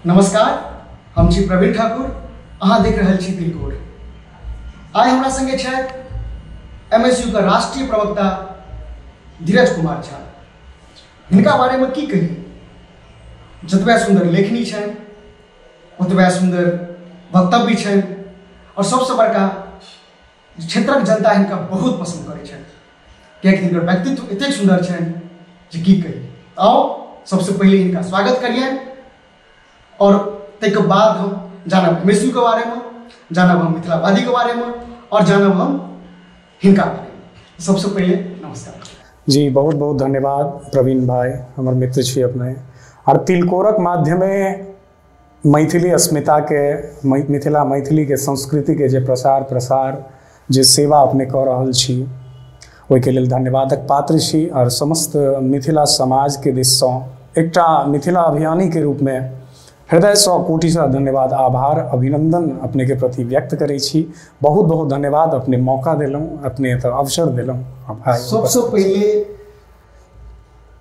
नमस्कार, हम छी प्रवीण ठाकुर, अहाँ देख रहल छी तिलकोर। आइ हमरा संगे छथि एमएसयू का राष्ट्रीय प्रवक्ता धीरज कुमार झा। हिनका बारे में की कही, जतबे सुंदर लेखनी छनि, ओतबे सुंदर वक्तव्य छनि और सबसे बड़का क्षेत्रक जनता हिनका बहुत पसंद करै छनि, कियाकि हिनकर व्यक्तित्व एतेक सुंदर छनि जे की कही। आओ सबसे पहले इनका स्वागत करिए और तक बाद हम जानब एमएसयू के बारे में, जानब हम मिथिलावादी के बारे में और जानब हम हिनका बारे में। सबसे पहले नमस्कार जी, बहुत बहुत धन्यवाद प्रवीण भाई, हमार मित्र छी अपने। और तिलकोरक माध्यमे मैथिली अस्मिता के मैथिली के संस्कृति के जे प्रसार जे सेवा अपने कऽ रहल छी, ओहिके लेल धन्यवादक पात्र छी। और समस्त मिथिला समाज के दिस सँ एकटा मिथिला अभियानी के रूप में हृदय से कोटि से धन्यवाद, आभार, अभिनंदन अपने के प्रति व्यक्त करै छी। बहुत बहुत धन्यवाद, अपने मौका दिलहुँ, अपने तो अवसर दिलहुँ। सबसे पहले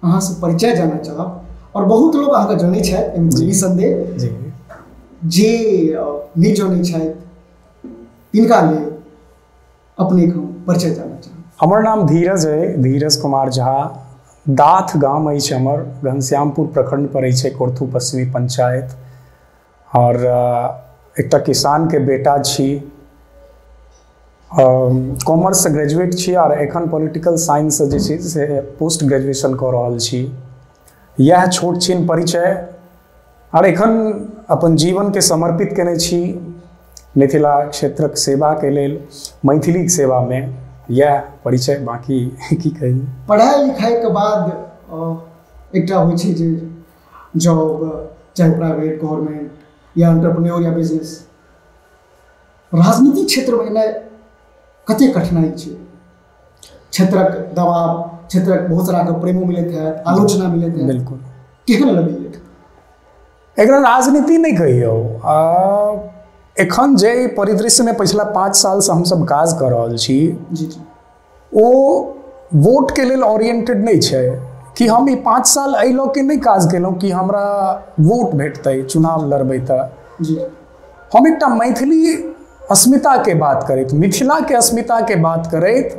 अहाँ से परिचय जानना चाहब, और बहुत लोग अहाँ के जानै छथि, निसंदेह जी जे नहीं जानै छथि तिनका लेल अपने को परिचय जानना चाहब। हमर नाम धीरज है, धीरज कुमार झा। दाथ गाम अछि हमर, घनश्यामपुर प्रखंड पड़ै छै, कोरथू पश्चिमी पंचायत। और एकटा किसान के बेटा छी, कॉमर्स से ग्रेजुएट छी और एखन पॉलिटिकल साइंस जे छै से पोस्ट ग्रेजुएशन कऽ रहल छी। यह छोट छीन परिचय। और एखन अपन जीवन के समर्पित केने छी मिथिला क्षेत्रक सेवा के लेल, मैथिली सेवा में। यह परिचय, बाकी की कही। पढ़ाई लिखाई के बाद एकटा होइ छै जे जॉब, चाहे प्राइवेट, गवर्नमेंट या एंटरप्रेन्योर या बिजनेस, राजनीति क्षेत्र में एनाइ कते कठिनाई छै। क्षेत्रक दबाव, क्षेत्रक बहुत सारा के प्रेमो मिलत है, आलोचना मिलत है। बिल्कुल। केहन लगैए? एकरा राजनीति नहीं कहियो। एखन जे परिदृश्य में पिछला 5 साल से हम सब काज कर रहल छी, ओ वोट के लेल ओरिएंटेड नहीं छै कि हम ई 5 साल एहि लऽ के नहीं काज केलहुँ कि हमरा वोट भेटतै, चुनाव लड़बै तऽ। हम एकटा मैथिली अस्मिता के बात करैत, मिथिला के अस्मिता के बात करैत,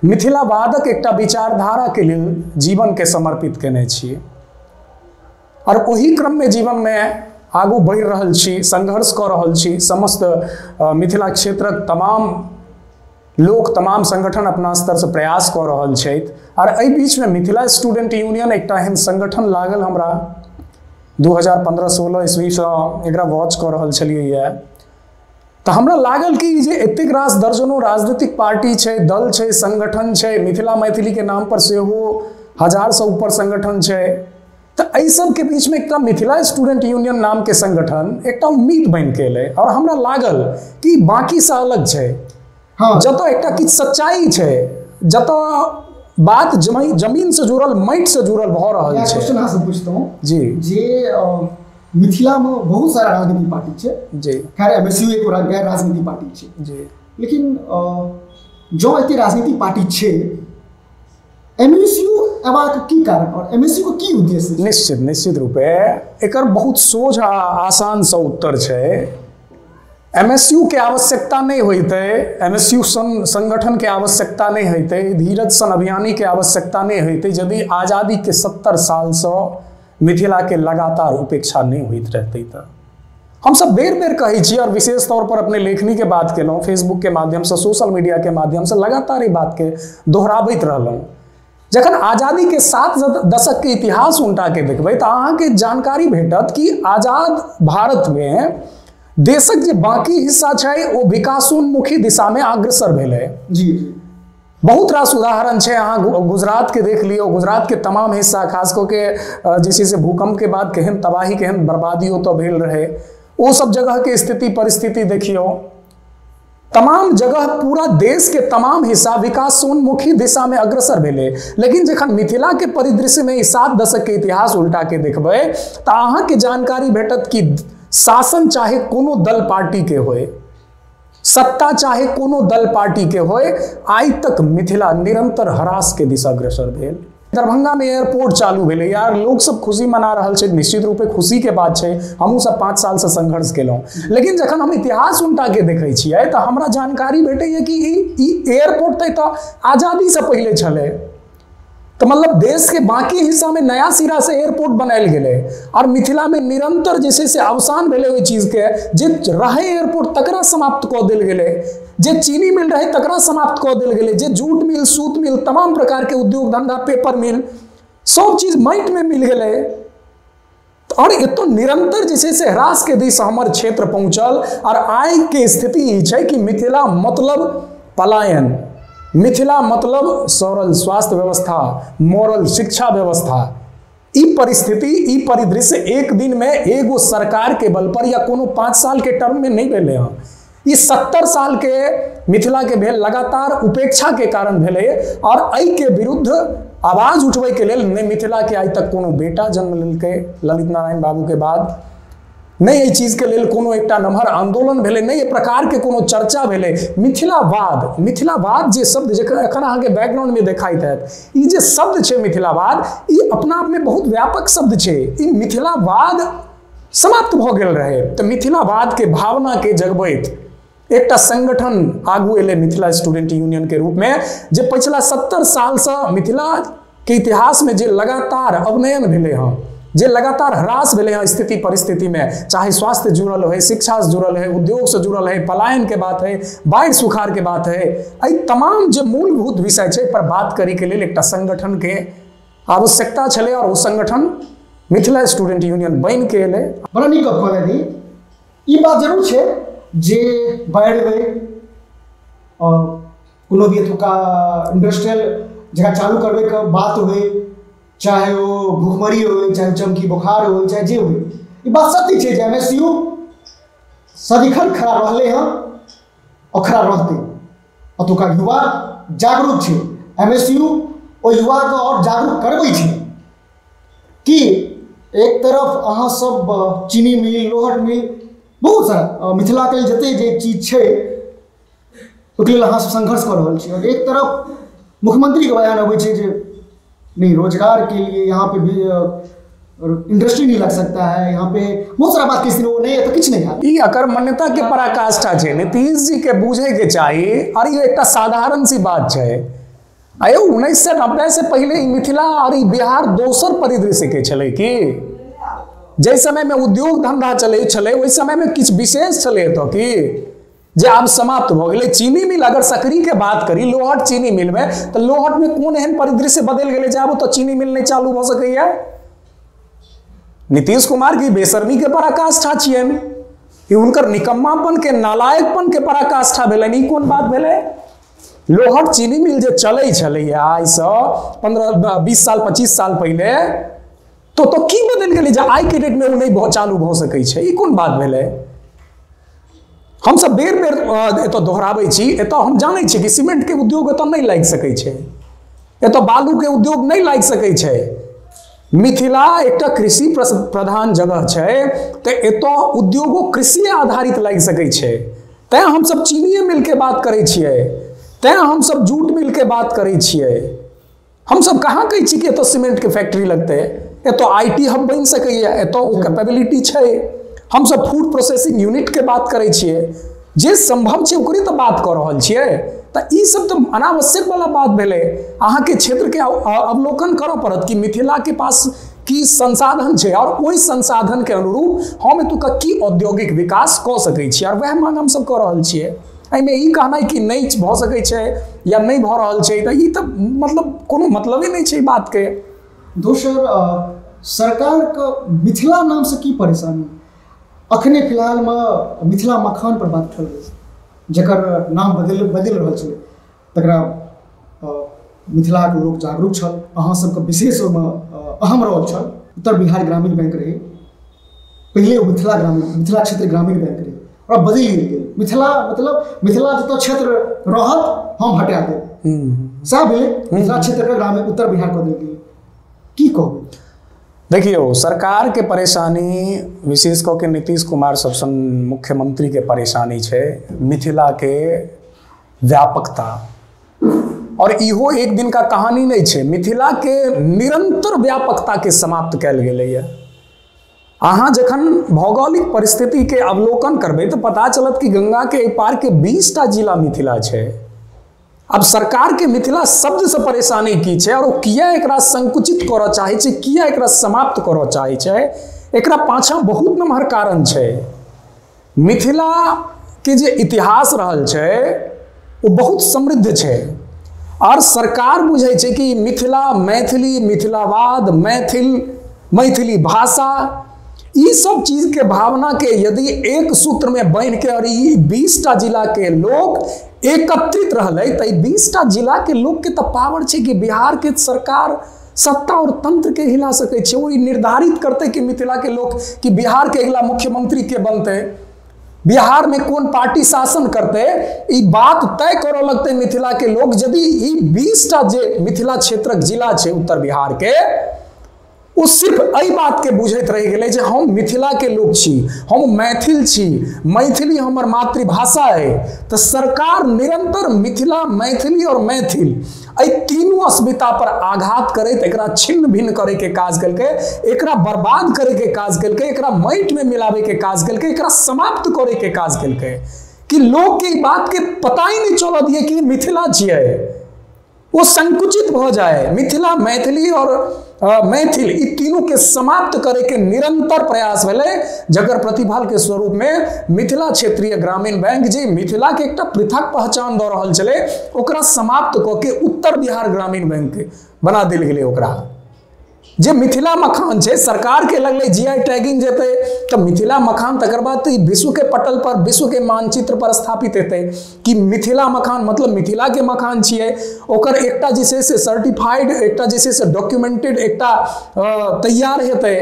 मिथिलावादक एकटा विचारधारा के लेल जीवन के समर्पित केने छी। और ओही क्रम में जीवन में आगू बढ़ि रहल छी, संघर्ष कऽ रहल छी। समस्त मिथिला क्षेत्रक तमाम लोग, तमाम संगठन अपना स्तर से प्रयास कऽ रहल छथि। और एहि बीच में मिथिला स्टूडेंट यूनियन एकटा एहन संगठन लागल हमरा 2015-16 ईस्वी से एकरा वॉच कऽ रहल छलियै। तऽ हमरा लागल कि जे एतेक रास दर्जनों राजनीतिक पार्टी छै, दल छै, संगठन छै, मिथिला मैथिली के नाम पर सेहो 1000 से ऊपर संगठन छै। तो एहि सब के बीच में एकटा मिथिला स्टूडेंट यूनियन नाम के संगठन एकटा उम्मीद बन के एलै। और हमरा लागल कि बाकी से अलग छै। हाँ, जतऽ एकटा किछु सच्चाई छै, जतऽ बात जमीन से जुड़ल, माटि से जुड़ल भऽ रहल छै। क्वेश्चन अहाँ से पूछता हूँ जी, जे मिथिला में बहुत सारा राजनीतिक पार्टी छै जी। खैर एमएसयू एक गैर राजनीतिक पार्टी छै जी, लेकिन जो एते राजनीतिक पार्टी छै, एमएसयू एबाक की कारण और एमएसयू को की उद्देश्य? निश्चित रूपे एकर बहुत सोझ आ आसान सा उत्तर छै। एमएसयू के आवश्यकता नहीं होते, एमएसयू संगठन के आवश्यकता नहीं होते, धीरज सन अभियानी के आवश्यकता नहीं होते, यदि आज़ादी के 70 साल से मिथिला के लगातार उपेक्षा नहीं होइत रहते। तो हम सब बेर बेर कही छी, और विशेष तौर पर अपने लेखनी के बात केलहुँ, फेसबुक के माध्यम से, सोशल मीडिया के माध्यम से लगातार ये बात के दोहराबैत रहलहुँ। जखन आज़ादी के 7 दशक के इतिहास उल्टा के देखबै तऽ अहाँके जानकारी भेटत कि आज़ाद भारत में देशक जे बाकी हिस्सा छै ओ विकासोन्मुखी दिशा में अग्रसर भेलै। जी, बहुत रास उदाहरण छै। अहाँ गुजरात के देख लियो, गुजरात के तमाम हिस्सा, खास कऽ के जे छै से भूकंप के बाद केहन तबाही, केहन बर्बादी ओतऽ भेल रहे, ओ सब जगह के स्थिति परिस्थिति देखियो। तमाम जगह पूरा देश के तमाम हिस्सा विकासोन्मुखी दिशा में अग्रसर भेले। लेकिन जखन मिथिला के परिदृश्य में 7 दशक के इतिहास उल्टा के देखबै तऽ अहाँ के जानकारी भेटत कि शासन चाहे कोनो दल पार्टी के होय, सत्ता चाहे कोनो दल पार्टी के होय, आइ तक मिथिला निरंतर ह्रास के दिशा अग्रसर भेल। दरभंगा में एयरपोर्ट चालू भेलै यार, लोग सब खुशी मना रहल छै, निश्चित रूपे खुशी के बात छै, हमहूँ सब 5 साल से संघर्ष केलहुँ। लेकिन जखन हम इतिहास उल्टा के देखै छियै तऽ हमरा जानकारी भेटैया कि ई एयरपोर्ट तऽ आजादी से पहले छलै, तो मतलब देश के बाकी हिस्सा में नया सिरा से एयरपोर्ट बनायल गेलै और मिथिला में निरंतर जैसे से अवसान भेलै ओहि चीज के, जे रहे एयरपोर्ट तकरा समाप्त कऽ देल गेलै, जे चीनी मिल रहे तकरा समाप्त कऽ देल गेलै, जे जूट मिल, सूत मिल, तमाम प्रकार के उद्योग धंधा, पेपर मिल, सब चीज माटि में मिल गेलै। और एतो निरंतर जैसे से ह्रास के दिश हमर क्षेत्र पहुंचल और आइ के स्थिति ई छै कि मिथिला मतलब पलायन, मिथिला मतलब सरल स्वास्थ्य व्यवस्था, मॉरल शिक्षा व्यवस्था। ई परिस्थिति, ई परिदृश्य एक दिन में एगो सरकार के बल पर या कोनो 5 साल के टर्म में नहीं भेले हैं। ई 70 साल के मिथिला के भेल लगातार उपेक्षा के कारण भेले और एहि के विरुद्ध आवाज उठबै के लेल ने मिथिला के आइ तक कोनो बेटा जन्म लेलकै ललित नारायण बाबू के बाद, नहीं एहि चीज के लेल कोनो एकटा नमहर आंदोलन भेलै, नहीं एहि प्रकार के कोनो चर्चा भेलै। मिथिलावाद, मिथिलावाद जे शब्द जखन एखन अहाँके बैकग्राउंड में देखाइत हैत, ई जे शब्द छै मिथिलावाद, ई अपना आप में बहुत व्यापक शब्द छै। ई मिथिलावाद समाप्त भऽ गेल रहे, तऽ मिथिलावाद के भावना के जगबैत एकटा संगठन आगू एले मिथिला स्टूडेंट यूनियन के रूप में, जे पिछला 70 साल से मिथिला के इतिहास में जे लगातार अवनयन भेले हैं, जे लगातार ह्रास भेले हैं स्थिति परिस्थिति में, चाहे स्वास्थ्य जुड़ल है, शिक्षा से जुड़ल है, उद्योग से जुड़ल है, पलायन के बात है, बाढ़ सुखाड़ के बात है, एहि तमाम जे मूलभूत विषय छै पर बात करे के लेल एकटा संगठन के आवश्यकता छलै और वो संगठन मिथिला स्टूडेंट यूनियन बन के एले। बड़ा नीक गप कहलनि। ई बात जरूर छै जे बाढ़ि होय और कोनो भी एतुका इंडस्ट्रियल जगह चालू करबे के बात होय, चाहे वो भूखमरी हो, चाहे चमकी बुखार हो, चाहे जे हो, ये बात सत्य है। एमएसयू सदिखन खड़ा रहले हैं और खड़ा रहते। अतुका युवा जागरूक है, एमएसयू ओ युवा के और जागरूक करबे छै कि एक तरफ अहाँ सब चीनी मिल, लोहट मिल, बहुत सारा मिथिला के जते जे चीज है ओके लेल अहाँ संघर्ष कर रहल छी, और एक तरफ मुख्यमंत्री के बयान अबै छै जे नहीं रोजगार के लिए यहाँ पे भी इंडस्ट्री नहीं लग सकता है, यहाँ पे बहुत सारा बात किसी ने नहीं है तो कुछ नहीं है। ई अकर्मण्यता के पराकाष्ठा छै, नीतीश जी के बुझे के चाहिए। और ये एक साधारण सी बात है, आयो 1990 से पहले मिथिला और बिहार दोसर परिदृश्य के छलै कि जै समय में उद्योग धंधा चले छलै ओहि समय में किछ विशेष छलै तो कि जे आब समाप्त भ गेलै। चीनी मिल, अगर सकरी के बात करी, लोहट चीनी मिल में, तो लोहट में कोन एहन परिदृश्य बदल गेलै जे आब तो चीनी मिल नहीं चालू भ सकैया। नीतीश कुमार की बेशर्मी के पराकाष्ठा छियनि, ई हुनकर निकम्मापन के, नालायकपन के पराकाष्ठा भेलनि। ई कोन बात भेलै? लोहट चीनी मिल जे चलै छलैया आइ से 15, 20 साल, 25 साल पहले, तो की बदल गेलै जे आइ के डेट में वो नहीं चालू भ सकै छै? ई कोन बात भेलै? हम सब बेर बेर एतो दोहराबै छी, एतो हम जानै छी कि सीमेंट के उद्योग एतो नहीं लागि सकै छै, एतो बालू के उद्योग नहीं लागि सकै छै। मिथिला एकटा कृषि प्रधान जगह छै, तो एतो उद्योगो कृषि आधारित लागि सकै छै। तैं हम सब चीनी मिल के बात करै छियै, तैं हम सब जूट मिल के बात करै छियै। हम सब कहाँ कहै छी कि एतो सीमेंट के फैक्ट्री लगतै, एतो आईटी हब बन सकैया, एतो कैपेबिलिटी छै। हम सब फूड प्रोसेसिंग यूनिट के बात करै छियै, जे संभव छै ओकरे तो बात कर रहल छियै। तो ई सब तो अनावश्यक वाला बात भेलै। अहाँ के क्षेत्र के अवलोकन करऽ पड़त कि मिथिला के पास की संसाधन छै और ओहि संसाधन के अनुरूप हम एतुका की औद्योगिक विकास कऽ सकै छी, और वह मांग हम सब कऽ रहल छियै। एहिमे ई कहनाइ कि नहीं भऽ सकै छै या नहीं भऽ रहल छै, तऽ ई तऽ मतलब कोनो मतलबे नहीं छै बात के। दोसर सरकार के मिथिला नाम से की परेशानी? अखने फिलहाल में मिथिला मखान पर बात चल रही, जकर नाम बदल रहल छै, तकरा मिथिला के लोग जागरूक छल। अहाँ सबके विशेष अहम रोल छल। उत्तर बिहार ग्रामीण बैंक रहे पहले, मिथिला क्षेत्र ग्रामीण बैंक रहे, और बदल गेल। मिथिला मतलब मिथिला जतऽ क्षेत्र रहत हम हटा देब, सएह भेलै। मिथिला क्षेत्र के ग्रामीण उत्तर बिहार बदल गेल। की कहू? देखियो, सरकार के परेशानी, विशेष कऽ के नीतीश कुमार सबसँ मुख्यमंत्री के परेशानी छै मिथिला के व्यापकता। और इहो एक दिन का कहानी नहीं है। मिथिला के निरंतर व्यापकता के समाप्त कल गए। अहाँ जखन भौगोलिक परिस्थिति के अवलोकन करबे तो पता चलत कि गंगा के पार के 20टा जिला मिथिला है। अब सरकार के मिथिला शब्द से परेशानी की है और वो किया एकरा संकुचित करऽ चाहे छै, किया एकरा समाप्त करऽ चाहे छै, एकरा पाछा बहुत नमहर कारण है। मिथिला के जे इतिहास रहल छै वो बहुत समृद्ध है और सरकार बुझे छै कि मिथिला, मैथिली, मिथिलावाद, मैथिली भाषा, ये सब चीज के भावना के यदि एक सूत्र में बांध के और 20टा जिला के लोग एकत्रित रहले तो 20टा जिला के लोग के तो पावर है कि बिहार के सरकार सत्ता और तंत्र के हिला सके छे। वो निर्धारित करते कि मिथिला के लोग कि बिहार के अगला मुख्यमंत्री के बनते, बिहार में कौन पार्टी शासन करते, ये बात तय करऽ लगते मिथिला के लोग। यदि 20टा जे मिथिला क्षेत्रक जिला है उत्तर बिहार के, वो सिर्फ एहि बात के बुझैत रह गए जे हम मिथिला के लोग छी, हम मैथिल छी, मैथिली हमर मातृभाषा है। तो सरकार निरंतर मिथिला, मैथिली और मैथिल एहि तीनों अस्मिता पर आघात करैत एकरा छिन्न भिन्न करे के काज केलकै, एकरा बर्बाद करे के काज केलकै, एकरा माटि में मिलावे के काज केलकै, एकरा समाप्त करे के काज केलकै कि लोग के बात के पता ही नहीं चलऽ दिए कि मिथिला छियै। वो संकुचित हो जाए। मिथिला, मैथिली और मैथिल ई तीनों के समाप्त करे के निरंतर प्रयास भेलै, जकर प्रतिफल के स्वरूप में मिथिला क्षेत्रीय ग्रामीण बैंक जे मिथिला के एक पृथक पहचान दऽ रहल छलै ओकरा समाप्त कऽ के उत्तर बिहार ग्रामीण बैंक के बना देल गेलै। ओकरा जे मिथिला मखान है, सरकार के लगले जीआई टैगिंग जेते तो मिथिला मखान तकर बाद तो विश्व के पटल पर, विश्व के मानचित्र पर स्थापित हेतै कि मिथिला मखान मतलब मिथिला के मखान छियै। ओकर एकटा जे छै से सर्टिफाइड, एकटा जे छै से डॉक्यूमेंटेड, एकटा तैयार हेतै।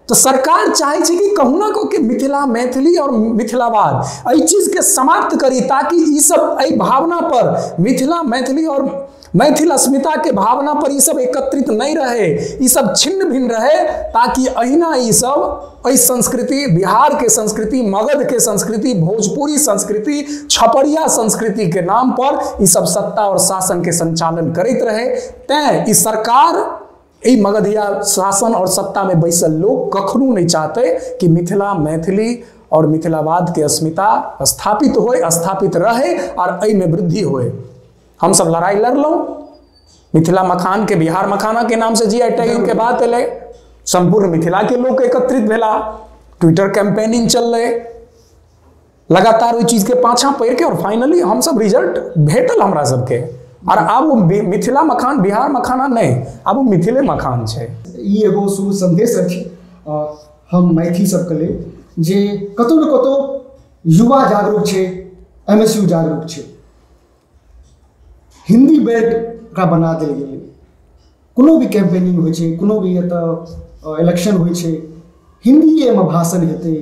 तो सरकार चाहे छै कि कहूँ ना कहूँ के मिथिला, मैथिली और मिथिलावाद एहि चीज के समाप्त करी, ताकि ई सब एहि भावना पर, मिथिला, मैथिली और मैथिल अस्मिता के भावना पर ये सब एकत्रित नहीं रहे, ये सब छिन्न भिन्न रहे, ताकि अहिना ये सब एहि संस्कृति, बिहार के संस्कृति, मगध के संस्कृति, भोजपुरी संस्कृति, छपरिया संस्कृति के नाम पर ये सब सत्ता और शासन के संचालन करते रहे। तैं ई सरकार ई मगधिया शासन और सत्ता में बैसल लोग कखनो नहीं चाहते कि मिथिला, मैथिली और मिथिलावाद के अस्मिता स्थापित होए, स्थापित रहे और एहि में वृद्धि होए। हम सब लड़ाई लड़ लो। मिथिला मखान के बिहार मखाना के नाम से जीआई टैगिंग के बात अले, संपूर्ण मिथिला के लोग एकत्रित भेला, ट्विटर कैंपेनिंग चल रहे, लगातार ओहि चीज के पाछा पड़ के और फाइनली हम सब रिजल्ट भेटल हमरा सबके। और अब वो मिथिला मखान बिहार मखाना नहीं, अब वो मिथिले मखान है। ई एगो शुभ संदेश अछि हम मैथिली सबके लेल जे कतौ न कतौ युवा जागरूक छै, एमएसयू जागरूक छै। हिंदी बेल्ट का बना देल गेलै। कोनो भी कैंपेनिंग होइ छै, कोनो भी एतऽ इलेक्शन होइ छै, हिंदीए में भाषण हेतै।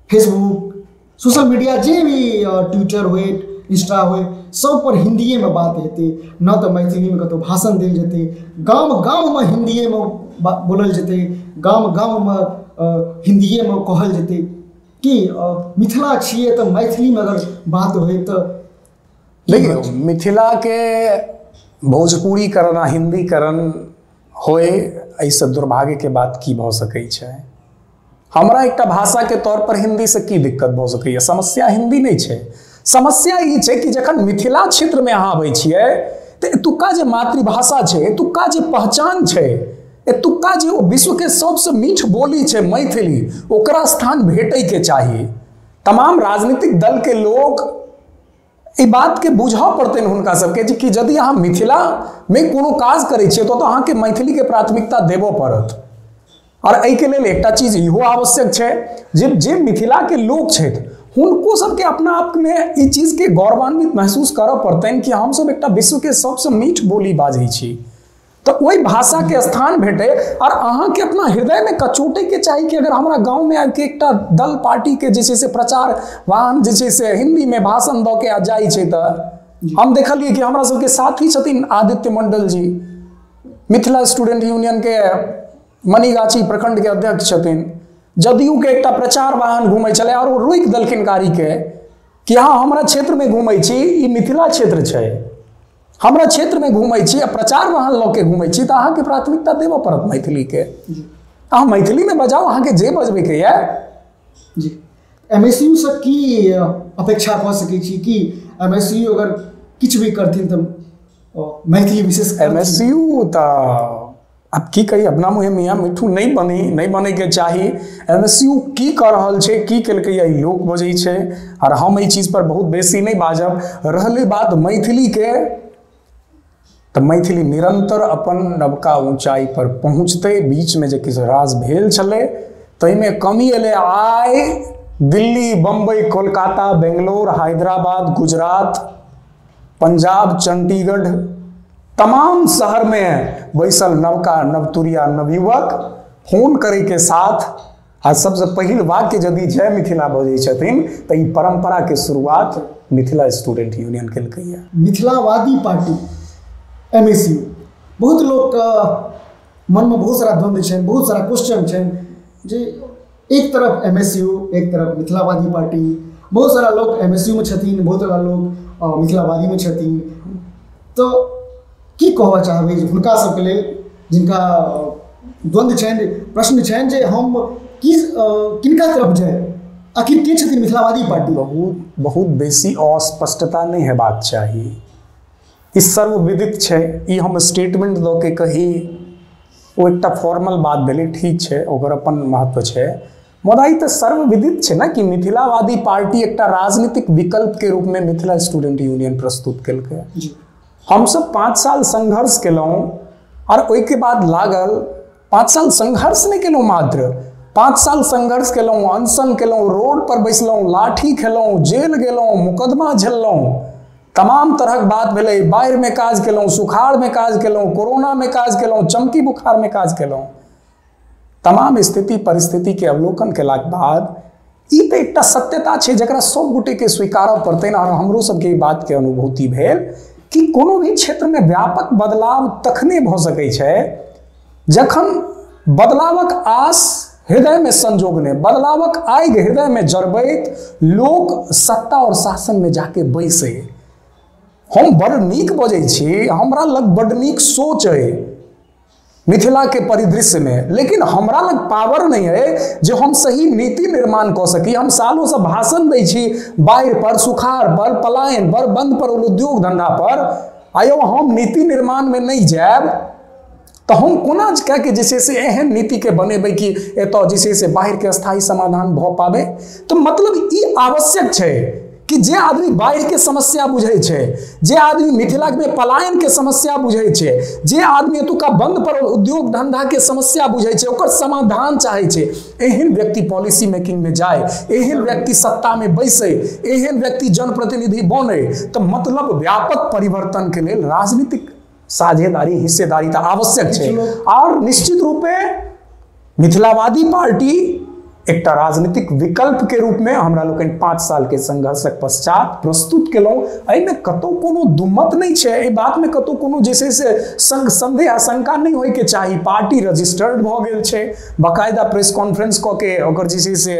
फेसबुक, सोशल मीडिया जे भी ट्विटर होए, इंस्टा होए, सब पर हिंदीए में बात हेतै, न तो मैथिली में कतौ भाषण देल जेतै। गाँव गाँव में हिंदीए में बोलल जेतै, गाँव गाँव में हिंदीए में कहल जेतै कि मिथिला छियै तो मैथिली में अगर बात होए तो देखिए मिथिला के भोजपुरीकरण, हिंदीकरण होए, ऐसे दुर्भाग्य के बात की भ सकै छै। हमरा एकटा भाषा के तौर पर हिंदी से की दिक्कत भ सकैए? समस्या हिंदी नहीं छै, समस्या ई छै कि जखन मिथिला क्षेत्र में अहाँ आबै छियै तो एतुक्का जे मातृभाषा छै, एतुक्का जे पहचान छै, एतुक्का जे विश्व के सबसे मीठ बोली छै मैथिली, ओकरा स्थान भेटै के चाही। तमाम राजनीतिक दल के लोग ई बात के बुझा पड़ते हुनका सबके कि यदि अहाँ मिथिला में कोनो काज करै छियै तो अहाँ के मैथिली के प्राथमिकता देबो पड़त। और एहि के लेल एकटा चीज इहो आवश्यक छै जे मिथिला के लोग छथि हुनको सबके अपना आप में ई चीज के गौरवान्वित महसूस करऽ पड़तनि कि हम सब एकटा विश्व के सबसे मीठ बोली बाजै छी, तो वही भाषा के स्थान भेटे। और अहाँ के अपना हृदय में कचोटे के चाहिए कि अगर हमारा गांव में आके एकटा दल पार्टी के जैसे से प्रचार वाहन जैसे से हिंदी में भाषण दऽ के जाइ छै, तो हम देखलिए कि हमरा सबके साथी छथिन आदित्य मंडल जी, मिथिला स्टूडेंट यूनियन के मनीगाछी प्रखंड के अध्यक्ष छथिन, जदयू के एकटा प्रचार वाहन घूमै छलै और वो रोकि देलखिन गाड़ी के कि हाँ हमरा क्षेत्र में घूमै छी, ई मिथिला क्षेत्र छै। हमरा क्षेत्र में घूमै छी, प्रचार वाहन लऽ के घूमै छी, तऽ अहाँके प्राथमिकता देबऽ पड़त मैथिली के। अहाँ मैथिली में बजाओ, अहाँके जे बजबे के ये। जी MSU से की अपेक्षा कऽ सकै छी कि MSU अगर किछु भी करथिन तऽ मैथिली विशेष MSU तऽ अब की कही, अपना मुँहे मियाँ मिठू नहीं बने के चाही। MSU की कर रहल छै, की केलकै ये लोग बजै छै, और हम एहि चीज पर बहुत बेसी नहीं बाजब। रहले बात मैथिली के, तो मैथिली निरंतर अपन नवका ऊंचाई पर पहुँचते। बीच में जे किछु राज भेल छलै ताहिमे कमी एलै। आइ दिल्ली, बम्बई, कोलकाता, बेंगलोर, हैदराबाद, गुजरात, पंजाब, चंडीगढ़, तमाम शहर में बैसल नवका नवतुरिया नवयुवक फोन करे के साथ आ सबसे पहिल वाक्य यदि जय मिथिला बजै छथिन तऽ ई परंपरा के शुरुआत मिथिला स्टूडेंट यूनियन केलकै है। मिथिलावादी पार्टी MSU, बहुत लोग मन में बहुत सारा द्वंद्व छनि, बहुत सारा क्वेश्चन छनि जे एक तरफ MSU, एक तरफ मिथिलावादी पार्टी। बहुत सारा लोग MSU में छथिन, बहुत सारा लोग मिथिलावादी में छथिन। तो की कहबा चाहबै हुनका सबके लेल जिनका द्वंद्व छनि, प्रश्न छनि जे हम की किनका तरफ जाए, आखिर के छथिन मिथिलावादी पार्टी? बहुत बेसी अस्पष्टता नहीं हेबाक चाही। ई सर्वविदित छै, ई हम स्टेटमेंट दऽ के कही ओ एकटा फॉर्मल बात भेलै, ठीक छै, ओकर अपन महत्व छै। मुदा ई तऽ सर्वविदित छै ना कि मिथिलावादी पार्टी एकटा राजनीतिक विकल्प के रूप में मिथिला स्टूडेंट यूनियन प्रस्तुत केलकै। हम सब 5 साल संघर्ष केलहुँ और ओहिके बाद लागल 5 साल संघर्ष नहीं केलहुँ, मात्र 5 साल संघर्ष केलहुँ, अनशन केलहुँ, रोड पर बैसलहुँ, लाठी खेलहुँ, जेल गेलहुँ, मुकदमा झेललहुँ, तमाम तरहक बात भेलै। बाढ़ि में काज केलहुँ, सुखाड़ में काज केलहुँ, कोरोना में काज केलहुँ, चमकी बुखार में काज केलहुँ। तमाम स्थिति परिस्थिति के अवलोकन केलाक बाद ई तऽ एकटा सत्यता छै जकरा सब गोटे के स्वीकारऽ पड़तै। और हमरो सबके ई बात के अनुभूति भेल कि कोनो भी क्षेत्र में व्यापक बदलाव तखने भऽ सकै छै जखन बदलावक आस हृदय में संजोगने, बदलावक आगि हृदय में जरबैत लोक सत्ता और शासन में जाके बैसे। हम बड़ नीक बजै छी, हमरा लग बड़ नीक सोच है मिथिला के परिदृश्य में, लेकिन हमरा लग पावर नहीं है जो हम सही नीति निर्माण कर सकी। हम सालों से भाषण दै छी बाढ़ि पर, सुखाड़ पर, पलायन पर, बंद पर, उद्योग धंधा पर। आयो हम नीति निर्माण में नहीं जाएब तो हम कोना कह के जैसे से एहन नीति के बनेबै कि एतऽ जैसे से बाढ़ि के स्थायी समाधान भऽ पावे। तो मतलब ई आवश्यक छै कि जे आदमी बाढ़ि के समस्या बुझै छै, जे आदमी मिथिला में पलायन के समस्या बुझै छै, जे आदमी एतुका बंद पर उद्योग धंधा के समस्या बुझै छै, ओकर समाधान चाहै छै, एहन व्यक्ति पॉलिसी मेकिंग में जाए, एहन व्यक्ति सत्ता में बैसे, एहन व्यक्ति जनप्रतिनिधि बने। तो मतलब व्यापक परिवर्तन के लिए राजनीतिक साझेदारी, हिस्सेदारी तो आवश्यक छै। और निश्चित रूपे मिथिलावादी पार्टी एक राजनीतिक विकल्प के रूप में हमरा लोकनि 5 साल के संघर्षक पश्चात प्रस्तुत केलहुँ। एहिमे कतौ कोनो दुमत नहीं छै, एहि बात में कतौ कोनो जैसे से संदेह आशंका नहीं होय के चाही। पार्टी रजिस्टर्ड भऽ गेल छै, बाकायदा प्रेस कॉन्फ्रेंस कऽ के ओकर जैसे से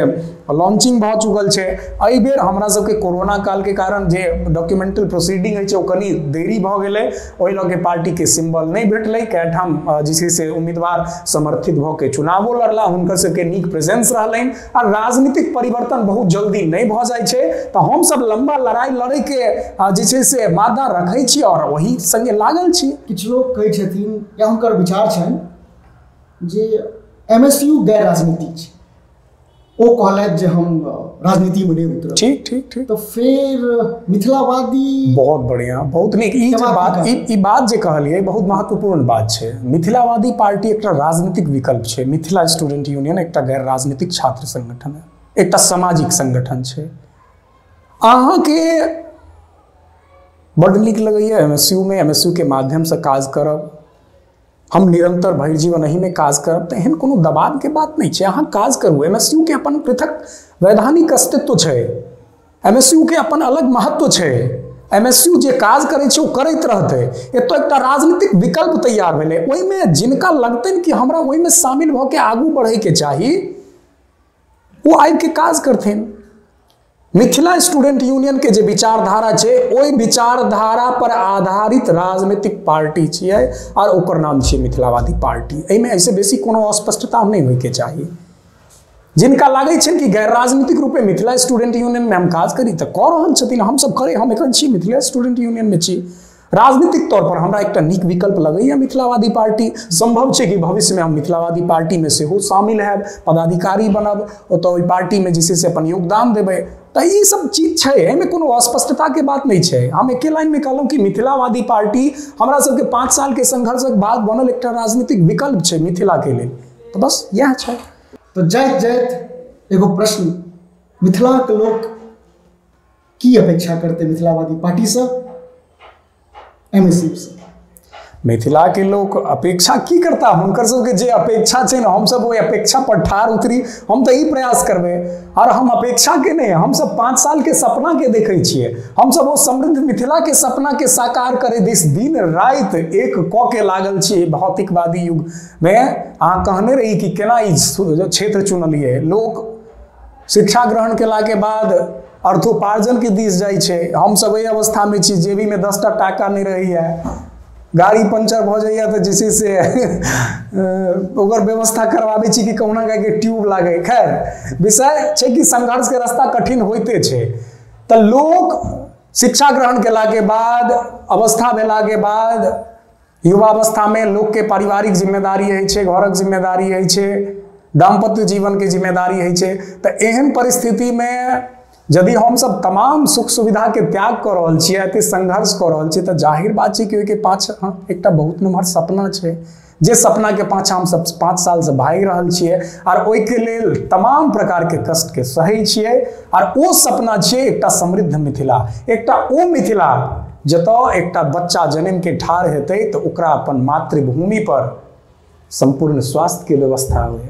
लॉन्चिंग भऽ चुकल छै। एहि बेर हमरा सबके कोरोना काल के कारण जे डॉक्यूमेंटल प्रोसीडिंग है छै ओ कनी देरी भऽ गेलै, ओहि लऽ के पार्टी के सिंबल नहीं भेटलै। कएठाम जैसे से उम्मीदवार समर्थित भऽ के चुनावो लड़ला, हुनकर सबके नीक प्रेजेंस रहलै। और राजनीतिक परिवर्तन बहुत जल्दी नहीं भ जाय छै, तो हम सब लंबा लड़ाई लड़े के जे से मादा रखै छी और वही संगे लागल छी। किछु लोग कहै छथिन या हुनकर विचार छनि जे MSU गैर राजनीतिक छै, ओ कहलथि जे हम राजनीति में नहीं उतरब। ठीक ठीक ठीक। तो फिर मिथिलावादी बहुत बढ़िया, बहुत नीक। ई बात जे कहलिए बहुत महत्वपूर्ण बात छै। मिथिलावादी पार्टी एक राजनीतिक विकल्प छै। मिथिला स्टूडेंट यूनियन एक गैर राजनीतिक छात्र संगठन है, एक सामाजिक संगठन छै। अहाँ के बड़ नीक लगैया MSU में, MSU के माध्यम से काज करब, हम निरंतर भरि जीवन एही में काज करब, तो एहन कोनो दबाव के बात नहीं छै। अहाँ काज करू, MSU के अपन पृथक वैधानिक अस्तित्व छै, MSU के अपन अलग महत्व छै। MSU जे काज करे छै ओ करैत रहतै। एतो एकटा राजनीतिक विकल्प तैयार भेलै, ओहि में जिनका लगतनि कि हमरा ओहि में शामिल भऽ के आगू बढ़े के चाही, वो आबि के काज करथिन। मिथिला स्टूडेंट यूनियन के जे विचारधारा छै ओहि विचारधारा पर आधारित राजनीतिक पार्टी छियै और ओकर नाम छियै मिथिलावादी पार्टी। एहिमे ऐसे बेसी कोनो अस्पष्टता नहीं होय के चाहिए। जिनका लागै छै कि गैर राजनीतिक रूपे मिथिला स्टूडेंट यूनियन में हम काज करी तऽ कऽ रहल छथिन, हम सब करे, हम एखन छी मिथिला स्टूडेंट यूनियन में छी। राजनीतिक तौर पर हमरा एकटा नीक विकल्प लगैया मिथिलावादी पार्टी। संभव छै कि भविष्य में हम मिथिलावादी पार्टी में सेहो शामिल हैब, पदाधिकारी बनब, ओतऽ ओहि पार्टी में जे छै से अपन योगदान देबै। तऽ ई सब चीज छै, एहिमे कोनो अस्पष्टता के बात नहीं छै। हम एके लाइन में कहलहुँ कि मिथिलावादी पार्टी हमरा सबके 5 साल के संघर्षक बाद बनल एकटा राजनीतिक विकल्प छै मिथिला के लेल। तो बस यह छै। तो जाइत जाइत एगो प्रश्न, मिथिला के लोग की अपेक्षा करते मिथिलावादी पार्टी से, एमएसयू से? मिथिला के लोग अपेक्षा की करता, हुनकर सबके जे अपेक्षा छै ना, हम सब वो अपेक्षा पर ठार उतरी। हम तो ई प्रयास करबे, और हम अपेक्षा के नहीं, हम सब 5 साल के सपना के देखे छिए। हम सब वो समृद्ध मिथिला के सपना के साकार करे दिस दिन रात एक क के लागल छिए। भौतिकवादी युग में अहाँ कहने रही कि केना ई क्षेत्र चुनलिए। लोग शिक्षा ग्रहण केला के बाद अर्थोपार्जन के दिस जाइ छै। हम सब एहि अवस्था में छी जेबी में 10टा टाका नहीं रही है, गाड़ी पंचर भ जाइए तो जैसे से ओकर व्यवस्था करवाबे छी कि कहुना के ट्यूब लागे। खैर विषय छै कि संघर्ष के रास्ता कठिन होते छै। तो लोग शिक्षा ग्रहण केला के बाद, अवस्था भेला के बाद, युवावस्था में लोग के पारिवारिक जिम्मेदारी है छै, घरक जिम्मेदारी है छै, दाम्पत्य जीवन के जिम्मेदारी है छै। तो एहन परिस्थिति में यदि हम सब तमाम सुख सुविधा के त्याग कर रहल छियै, एते संघर्ष कर रहल छियै, तो जाहिर बात छै कि ओहि के पाछा एकटा बहुत नम्हर सपना छै, जे सपना के पाछा हम सब 5 साल से भागि रहल छियै और ओहि के लेल तमाम प्रकार के कष्ट के सहै छियै। और ओ सपना छै एकटा समृद्ध मिथिला, एकटा ओ मिथिला जतऽ एकटा बच्चा जन्म के ठाढ़ हेतै तो ओकरा अपन मातृभूमि पर संपूर्ण स्वास्थ्य के व्यवस्था होय,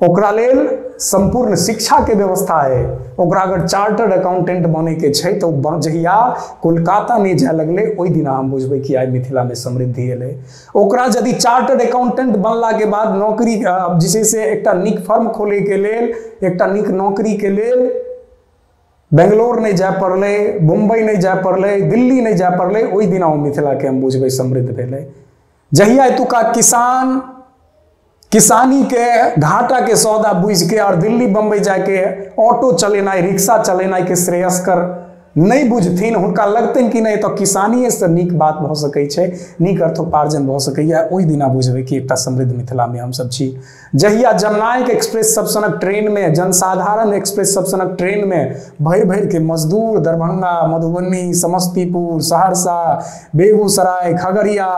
ओकरा लेल संपूर्ण शिक्षा के व्यवस्था है। ओकरा अगर चार्टर्ड अकाउंटेंट बने के छै तो जहिया कोलकाता नहीं जाए लगले ओहि दिन हम बुझबै कि आइ मिथिला में समृद्धि एलै। ओकरा यदि चार्टर्ड अकाउंटेंट बनला के बाद नौकरी जिसे से एकटा नीक फर्म खोले के लेल, एकटा नीक नौकरी के लेल बेंगलोर नहीं जाए पड़लै, मुंबई नहीं जाए पड़लै, दिल्ली नहीं जाए पड़लै, ओहि दिन मिथिला के हम बुझबै समृद्ध भेलै। जहिया एतुका किसान किसानी के घाटा के सौदा बुझ के और दिल्ली बम्बई जाके ऑटो चलेनाई, रिक्शा चलेनाई के श्रेयस्कर नहीं बुझथिन, हुनका लगतन कि नहीं तो किसानी से नीक बात भ सकै छै, नीक अर्थोपार्जन भ सकैया, ओहि दिना बुझबै कि एकटा समृद्ध मिथिला में हम सब छी। जहिया जननायक एक्सप्रेस सब सनक ट्रेन में, जनसाधारण एक्सप्रेस सब सनक ट्रेन में भरि भरि के मजदूर दरभंगा, मधुबनी, समस्तीपुर, सहरसा, बेगूसराय, खगड़िया,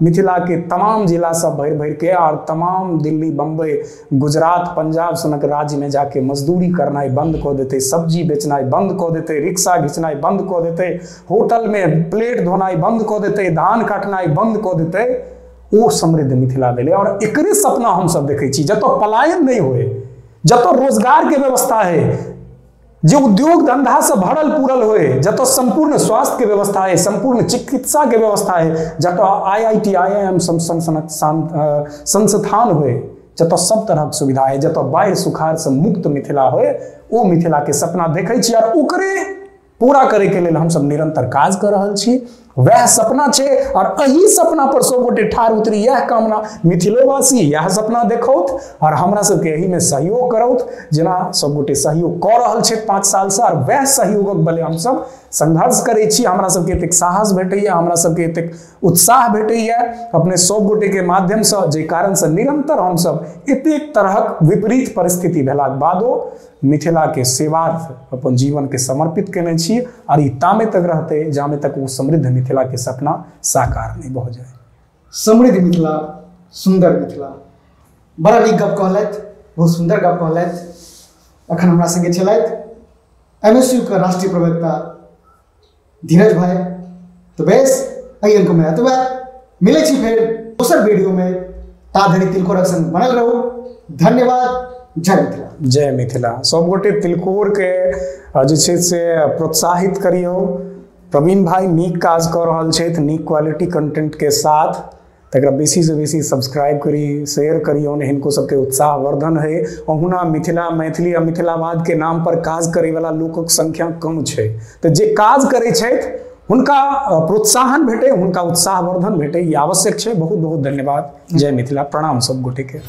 मिथिला के तमाम जिला सब भरि भरि के और तमाम दिल्ली, बम्बई, गुजरात, पंजाब सनक राज्य में जाके मजदूरी करनाई बंद कऽ देते, सब्जी बेचनाई बंद कऽ देते, रिक्शा घिचनाई बंद कऽ देते, होटल में प्लेट धोनाई बंद कऽ देते, धान काटनाई बंद कऽ देते। ओ समृद्ध मिथिला भेलै। और एकरे सपना हम सब देखै छी जतऽ पलायन नहीं होए, जतऽ रोजगार के व्यवस्था है, जो उद्योग धंधा से भरल पूरल होए, जतऽ संपूर्ण स्वास्थ्य के व्यवस्था है, संपूर्ण चिकित्सा के व्यवस्था है, जतऽ IIT IIM संस्थान होए, जतऽ सब तरह के सुविधा है, जतऽ बाढ़ि सुखाड़ से मुक्त मिथिला होए, ओ मिथिला के सपना देखै छी और ओकरे पूरा करे के लेल हम सब निरंतर काज कर रहल छी। वह सपना छे और अही सपना पर सब गोटे ठार उतरी, यह कामना मिथिलोवासी यह सपना देखौत और हमरा सबके एही में सहयोग करौत, जेना सब गोटे सहयोग कर रहल छे 5 साल से। और वह सहयोगक बले हम सब संघर्ष करे छी, हमरा सबके एतेक साहस भेटैया, हमरा सबके एतेक उत्साह भेटैया अपने सब गोटे के माध्यम से, जे कारण से निरंतर हम सब एतेक तरहक विपरीत परिस्थिति भेलाक बादो मिथिला के सेवार्थ अपन जीवन के समर्पित केने छी और ई तामे तक रहते जामे तक वो समृद्ध मिथिला के सपना साकार नहीं भ जाए। समृद्ध मिथिला, सुंदर मिथिला, बड़ा नीक गप कहलथि, बहुत सुंदर गप कहलथि। अखन हमरा संगे छलथि MSU के राष्ट्रीय प्रवक्ता धीरज भाई। तो बेस अइ अंक में एतबे, मिलै छी फेर दोसर वीडियो में, ता धरि तिलकोरक संग बनल रहू। धन्यवाद। जय मिथिला। जय मिथिला। सब गोटे तिलकोर के जे छै से प्रोत्साहित करियो। प्रवीण भाई नीक काज कर रहल छथि, नीक क्वालिटी कंटेंट के साथ, तक बेसी से बेसी सब्सक्राइब करी, शेयर करी, और हिनको सबके उत्साहवर्धन है। और हुना मिथिला, मैथिली आ मिथिलावाद के नाम पर काज करे वाला लोकक संख्या कम है, तो जे काज करे छथि हुनका प्रोत्साहन भेटे, हुनका उत्साहवर्धन भेटे, ये आवश्यक है। बहुत बहुत धन्यवाद। जय मिथिला, प्रणाम सब गोटे के।